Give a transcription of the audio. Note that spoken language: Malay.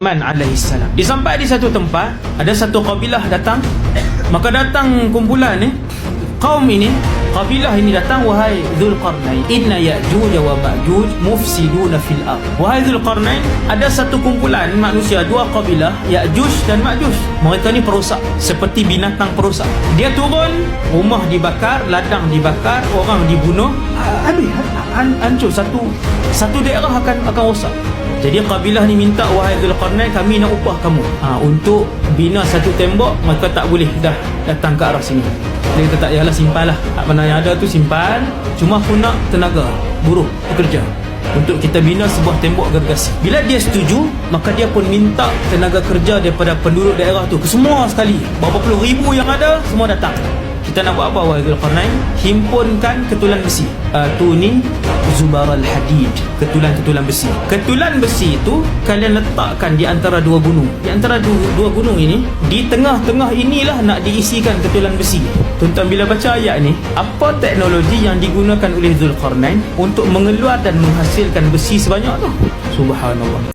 alaihissalam. Dia sampai di satu tempat, ada satu kabilah datang. Maka datang kumpulan kaum ini, kabilah ini datang, wahai Dzulqarnain, inna Ya'juj wa Ma'juj mufsiduna fil ardh. Wahai Dzulqarnain, ada satu kumpulan manusia, dua kabilah, Ya'juj dan Ma'juj. Mereka ni perosak, seperti binatang perosak. Dia turun, rumah dibakar, ladang dibakar, orang dibunuh, habis hancur satu daerah akan rosak. Jadi kabilah ni minta, wahai Dzulqarnain, kami nak upah kamu untuk bina satu tembok. Maka tak boleh dah datang ke arah sini. Dia kata tak payahlah, simpan lah, mana yang ada tu simpan, cuma aku nak tenaga buruh pekerja untuk kita bina sebuah tembok gergasi. Bila dia setuju, maka dia pun minta tenaga kerja daripada penduduk daerah tu, semua sekali, berapa puluh ribu yang ada, semua datang. Kita nak buat apa wahai Dzulqarnain? Himpunkan ketulan besi. Tuni zubaral hadid, ketulan-ketulan besi. Ketulan besi itu kalian letakkan di antara dua gunung. Di antara dua gunung ini, di tengah-tengah inilah nak diisikan ketulan besi. Tuan-tuan, bila baca ayat ni, apa teknologi yang digunakan oleh Dzulqarnain untuk mengeluar dan menghasilkan besi sebanyak tu? Subhanallah.